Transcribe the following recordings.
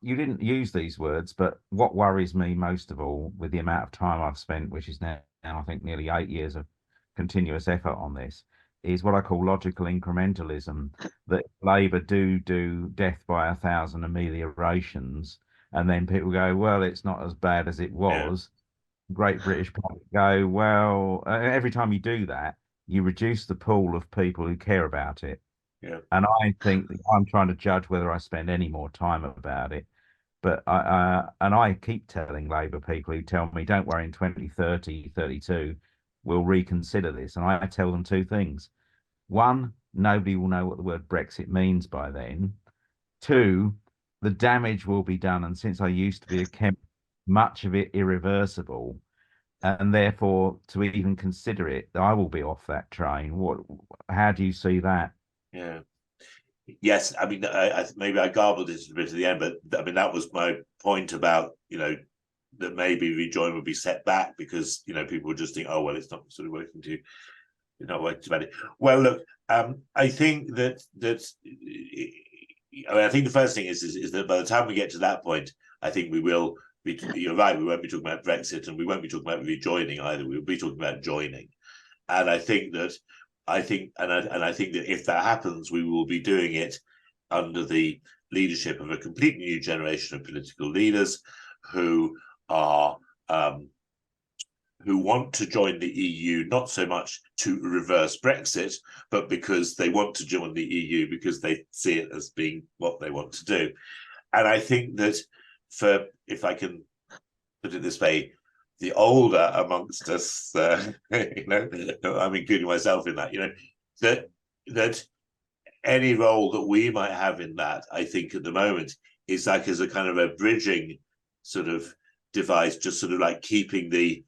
you didn't use these words, but what worries me most of all, with the amount of time I've spent, which is now I think nearly 8 years of continuous effort on this, is what I call logical incrementalism. That Labour do death by a thousand ameliorations, and then people go, well, it's not as bad as it Yeah, was. Great British public go, well, every time you do that, you reduce the pool of people who care about it. yeah. And I think that I'm trying to judge whether I spend any more time about it. But I keep telling Labour people who tell me, don't worry, in 2030, 32, we'll reconsider this. And I tell them two things. One, nobody will know what the word Brexit means by then. Two, the damage will be done. And since I used to be a chemist, much of it irreversible. And therefore, to even consider it, I will be off that train. How do you see that? Yeah. Yes, I mean, maybe I garbled it a bit at the end, but I mean that was my point about that maybe rejoin would be set back because people would just think, oh well, it's not sort of working to it's not working too badly. Well, look, I think I think the first thing is that by the time we get to that point, I think we will be. You're right. We won't be talking about Brexit, and we won't be talking about rejoining either. We'll be talking about joining. And I think that I think that if that happens, we will be doing it under the leadership of a completely new generation of political leaders who are who want to join the EU not so much to reverse Brexit, but because they want to join the EU because they see it as being what they want to do. And I think that if I can put it this way, the older amongst us, I'm including myself in that, that that any role that we might have in that, I think at the moment is like as a kind of a bridging sort of device, just sort of like keeping the,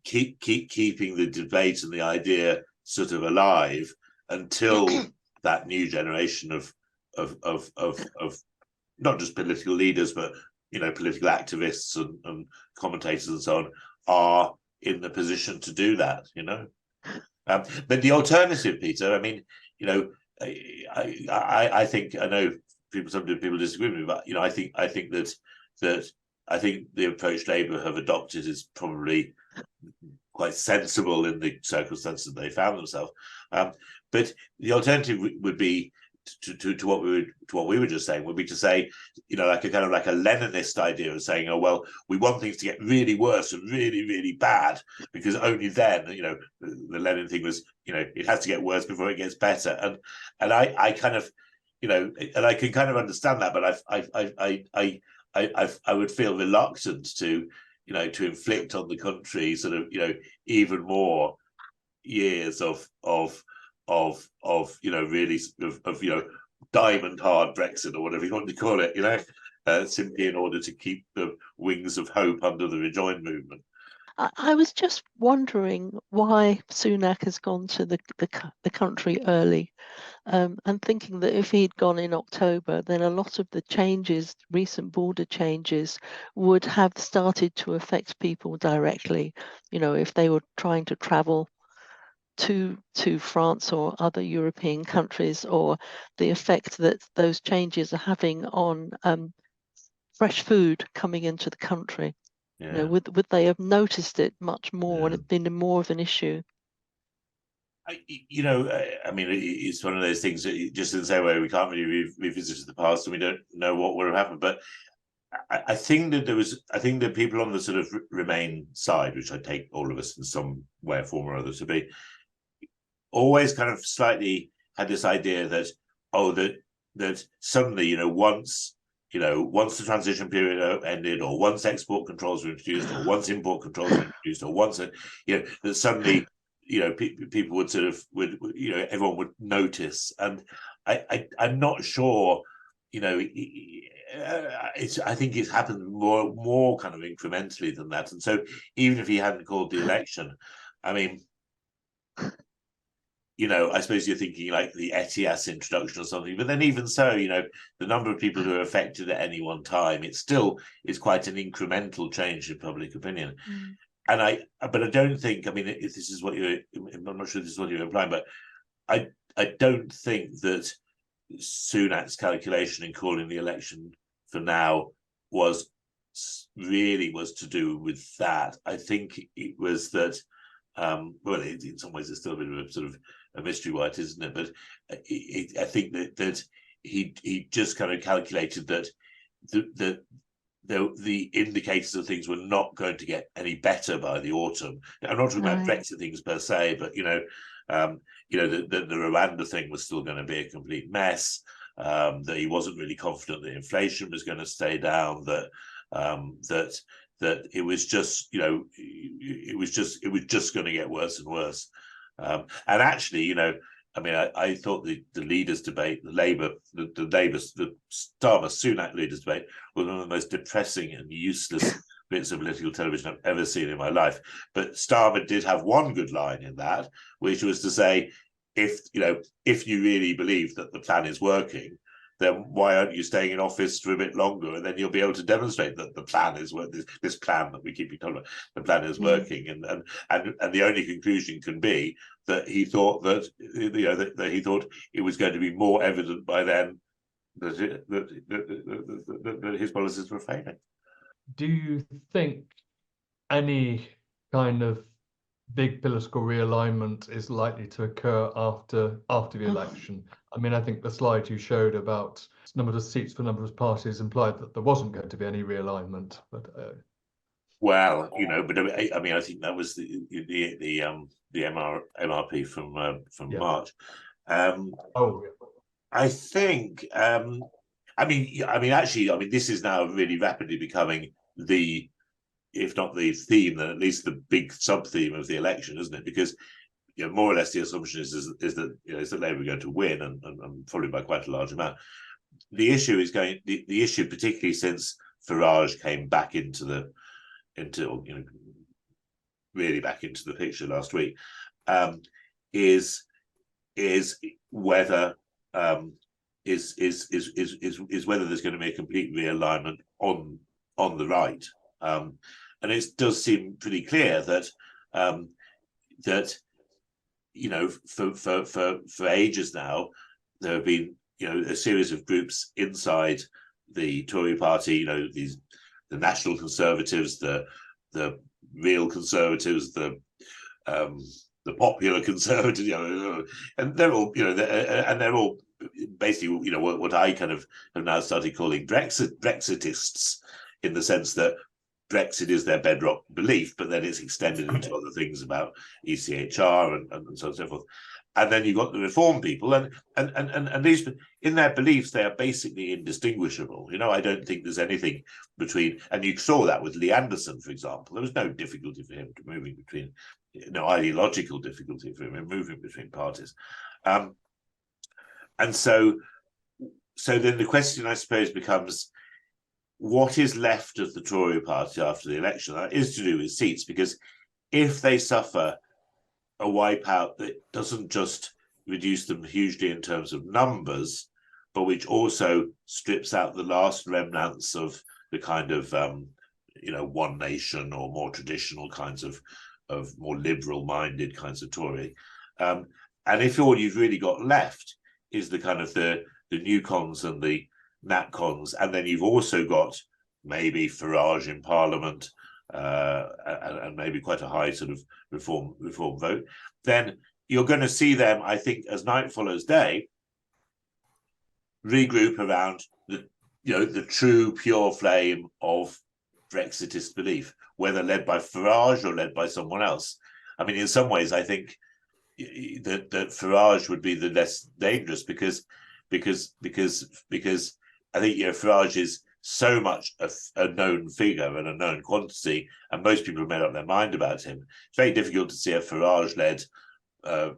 keeping the debate and the idea sort of alive until that new generation of not just political leaders, but political activists and commentators and so on are in the position to do that. But the alternative, Peter, I mean, I think I know some people disagree with me, but I think that I think the approach Labour have adopted is probably quite sensible in the circumstances they found themselves. But the alternative would be to what we were just saying would be to say, like a kind of like a Leninist idea of saying, oh well, we want things to get really worse and really really bad because only then, the Lenin thing was, it has to get worse before it gets better, and I kind of, and I can kind of understand that, but I would feel reluctant to, to inflict on the country sort of, even more years of really of diamond hard Brexit or whatever you want to call it, simply in order to keep the wings of hope under the rejoin movement. I was just wondering why Sunak has gone to the country early, and thinking that if he'd gone in October, then a lot of the changes, recent border changes, would have started to affect people directly. If they were trying to travel to France or other European countries, or the effect that those changes are having on fresh food coming into the country. Yeah. Would they have noticed it much more and Yeah. it been more of an issue? I mean, it's one of those things that just in the same way we can't really revisit the past and we don't know what would have happened. But I think that I think that people on the sort of Remain side, which I take all of us in some way, form or other to be, always kind of slightly had this idea that, oh, that suddenly, once the transition period ended, or once export controls were introduced, or once import controls were introduced, or once that suddenly, people would sort of everyone would notice. And I'm not sure, I think it's happened more kind of incrementally than that. And so even if he hadn't called the election, I mean, I suppose you're thinking like the ETIAS introduction or something, but then even so, the number of people who are affected at any one time, it still is quite an incremental change in public opinion. Mm. And but I don't think, I mean, if this is what I'm not sure this is what you're implying, but I don't think that Sunak's calculation in calling the election for now was to do with that. I think it was that, well, in some ways it's still a bit of a sort of a mystery why it isn't it? But I think that he just kind of calculated that the indicators of things were not going to get any better by the autumn. I'm not talking about Brexit things per se, but the Rwanda thing was still going to be a complete mess. That he wasn't really confident that inflation was going to stay down. That it was just, it was just going to get worse and worse. And actually, I thought the leaders' debate, the Starmer-Sunak leaders' debate, was one of the most depressing and useless bits of political television I've ever seen in my life. But Starmer did have one good line in that, which was to say, if you really believe that the plan is working, then why aren't you staying in office for a bit longer, and then you'll be able to demonstrate that the plan is working. This plan that we keep talking about, the plan is working, and the only conclusion can be that he thought that that he thought it was going to be more evident by then that his policies were failing. Do you think any kind of big political realignment is likely to occur after the election? I mean, I think the slide you showed about number of seats for number of parties implied that there wasn't going to be any realignment. But well, but I mean, I think that was the MRP from March. I think. Actually, this is now really rapidly becoming if not the theme, then at least the big sub-theme of the election, isn't it? Because more or less the assumption is that Labour are going to win, and probably by quite a large amount. The issue is the issue, particularly since Farage came back really back into the picture last week, is whether whether there's going to be a complete realignment on the right. And it does seem pretty clear that for ages now there have been a series of groups inside the Tory party, the National Conservatives, the Real Conservatives, the Popular Conservatives, and they're all they're all basically what I kind of have now started calling Brexitists, in the sense that Brexit is their bedrock belief, but then it's extended into other things about ECHR and so on and so forth. And then you've got the reform people, and these, in their beliefs, they are basically indistinguishable. I don't think there's anything between, and you saw that with Lee Anderson, for example. There was no difficulty for him moving between, no ideological difficulty for him in moving between parties. And so then the question, I suppose, becomes, what is left of the Tory party after the election? That is to do with seats, because if they suffer a wipeout that doesn't just reduce them hugely in terms of numbers, but which also strips out the last remnants of the kind of One Nation or more traditional kinds of more liberal-minded kinds of Tory, and if all you've really got left is the kind of the new cons and the NatCons, and then you've also got maybe Farage in Parliament, and maybe quite a high sort of reform vote, then you're going to see them, I think, as night follows day, regroup around the true pure flame of Brexitist belief, whether led by Farage or led by someone else. I mean, in some ways, I think that Farage would be the less dangerous, because I think Farage is so much a known figure and a known quantity, and most people have made up their mind about him. It's very difficult to see a Farage-led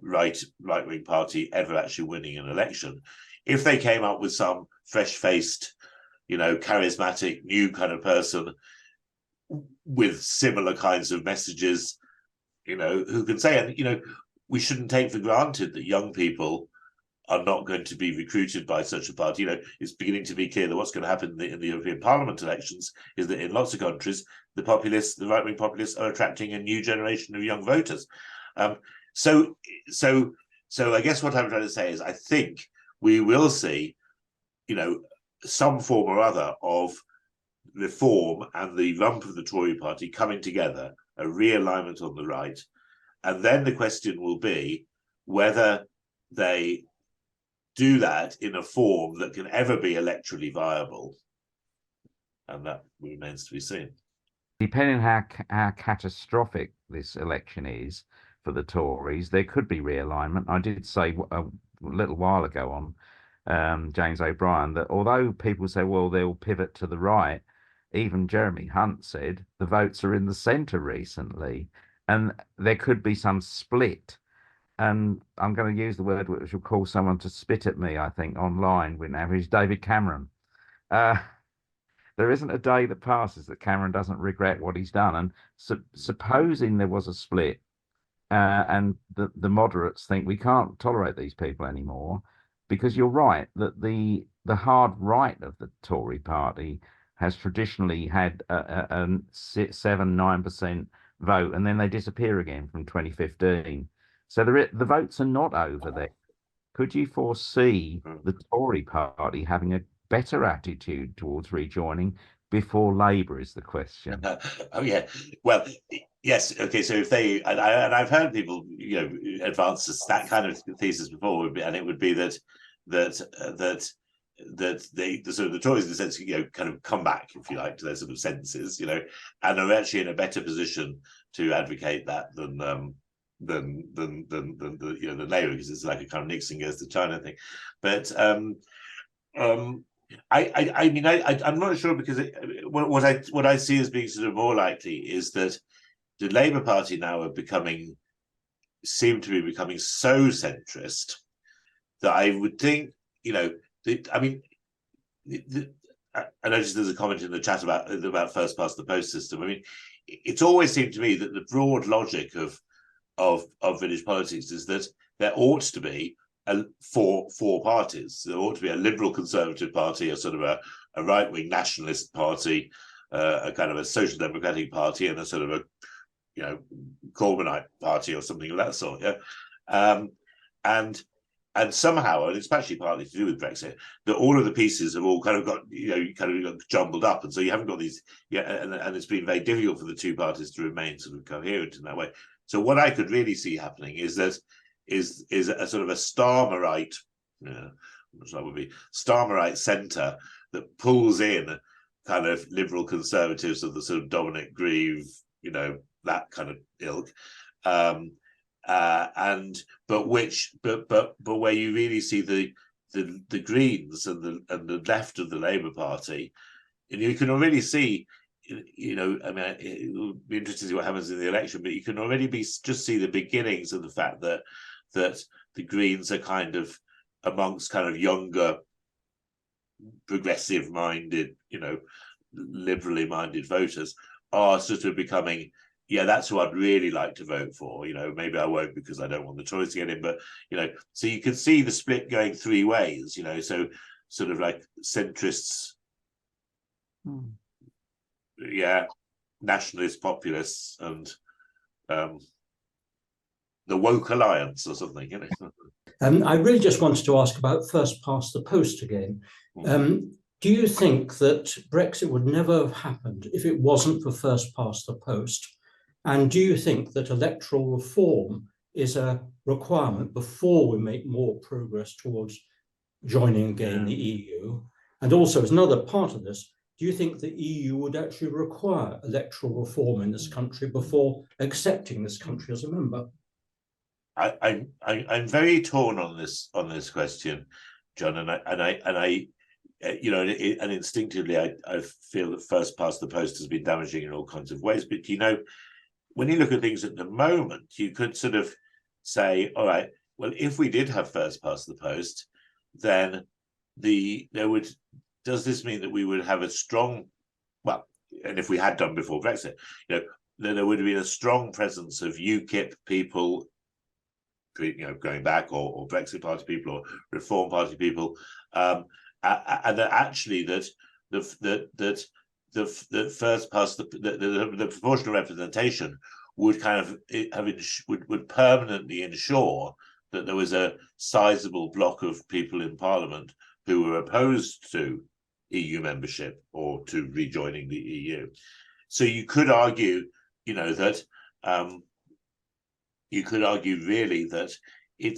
right-wing party ever actually winning an election. If they came up with some fresh-faced, charismatic, new kind of person with similar kinds of messages, who can say, and we shouldn't take for granted that young people are not going to be recruited by such a party. It's beginning to be clear that what's going to happen in the European Parliament elections is that in lots of countries, the right-wing populists are attracting a new generation of young voters. So I guess what I'm trying to say is, I think we will see, some form or other of reform and the rump of the Tory party coming together, a realignment on the right. And then the question will be whether they do that in a form that can ever be electorally viable. And that remains to be seen. Depending how catastrophic this election is for the Tories, there could be realignment. I did say a little while ago on James O'Brien that although people say, well, they'll pivot to the right, even Jeremy Hunt said the votes are in the centre recently, and there could be some split. And I'm going to use the word which will cause someone to spit at me, I think, online whenever is David Cameron. There isn't a day that passes that Cameron doesn't regret what he's done. And supposing there was a split and the moderates think we can't tolerate these people anymore, because you're right that the hard right of the Tory party has traditionally had a 7-9% vote, and then they disappear again from 2015. So the votes are not over there. Could you foresee the Tory party having a better attitude towards rejoining before Labour is the question? Oh yeah, well, yes, okay. So if they and I've heard people, advance that kind of thesis before, and it would be that they the sort of the Tories, in the sense, kind of come back, if you like, to their sort of senses, and are actually in a better position to advocate that than Labour, because it's like a kind of Nixon goes to China thing. But I mean, I'm not sure, because what I see as being sort of more likely is that the Labour Party now seem to be becoming so centrist that I would think, I mean, I noticed there's a comment in the chat about first past the post system. I mean, it's always seemed to me that the broad logic of British politics is that there ought to be four parties. There ought to be a liberal conservative party, a sort of a right-wing nationalist party, a kind of a social democratic party, and a sort of a Corbynite party or something of that sort. Yeah, and somehow, and it's actually partly to do with Brexit, that all of the pieces have all kind of got jumbled up, and so you haven't got these. Yeah, and it's been very difficult for the two parties to remain sort of coherent in that way. So what I could really see happening is that is a sort of a Starmerite, which that would be Starmerite centre that pulls in kind of liberal conservatives of the sort of Dominic Grieve, that kind of ilk, but where you really see the Greens and the left of the Labour Party, and you can already see. I mean, it will be interesting to see what happens in the election, but you can already just see the beginnings of the fact that the Greens are kind of amongst kind of younger, progressive-minded, liberally minded voters are sort of becoming, that's who I'd really like to vote for. Maybe I won't because I don't want the Tories to get in, but so you can see the split going three ways. So sort of like centrists. Nationalist populists and the woke alliance or something. I really just wanted to ask about first past the post again. Do you think that Brexit would never have happened if it wasn't for first past the post? And do you think that electoral reform is a requirement before we make more progress towards joining again the EU? And also, as another part of this, do you think the EU would actually require electoral reform in this country before accepting this country as a member? I'm very torn on this question, John, and instinctively I feel that first past the post has been damaging in all kinds of ways. But when you look at things at the moment, you could sort of say, all right, well, if we did have first past the post, then does this mean that we would have a strong, and if we had done before Brexit, then there would have been a strong presence of UKIP people, going back, or Brexit Party people, or Reform Party people, and that actually that the first past the proportional representation would kind of would permanently ensure that there was a sizable block of people in Parliament who were opposed to EU membership or to rejoining the EU. So you could argue, that you could argue really that the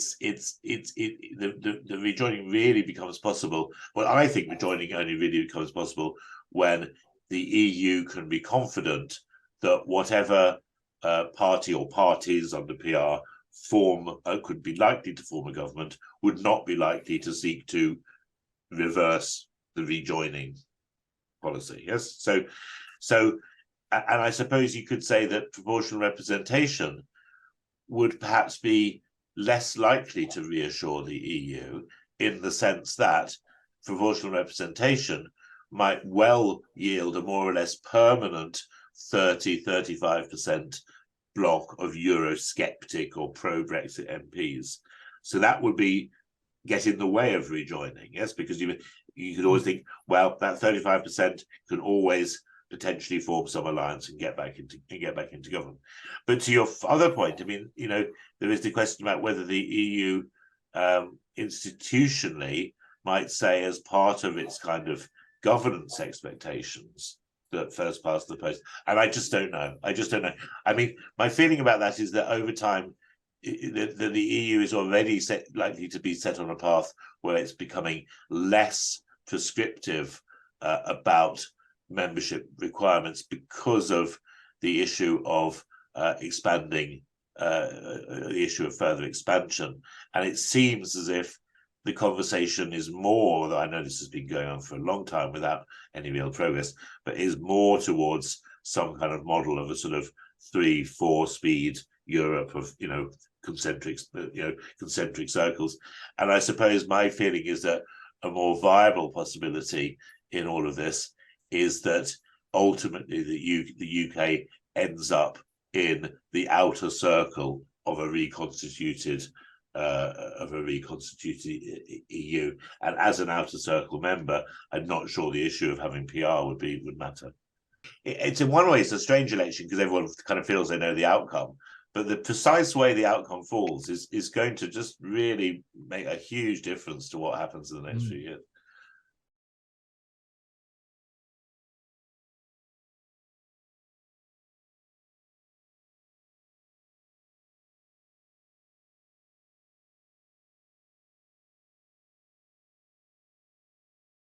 rejoining really becomes possible. Well, I think rejoining only really becomes possible when the EU can be confident that whatever party or parties under PR could be likely to form a government would not be likely to seek to reverse the rejoining policy. Yes, so, and I suppose you could say that proportional representation would perhaps be less likely to reassure the EU, in the sense that proportional representation might well yield a more or less permanent 30-35% block of Eurosceptic or pro-Brexit MPs. So that would get in the way of rejoining, yes, because you could always think, well, that 35% could always potentially form some alliance and get back into government. But to your other point, I mean, there is the question about whether the EU institutionally might say, as part of its kind of governance expectations, that first past the post. And I just don't know. I mean, my feeling about that is that over time, the EU is already likely to be set on a path where it's becoming less prescriptive about membership requirements because of the issue of expanding, the issue of further expansion. And it seems as if the conversation is more, though I know this has been going on for a long time without any real progress, but is more towards some kind of model of a sort of 3-4 speed Europe of, concentric circles. And I suppose my feeling is that a more viable possibility in all of this is that ultimately the UK ends up in the outer circle of a reconstituted EU, and as an outer circle member, I'm not sure the issue of having PR would matter. It's in one way it's a strange election because everyone kind of feels they know the outcome, but the precise way the outcome falls is going to just really make a huge difference to what happens in the next few years.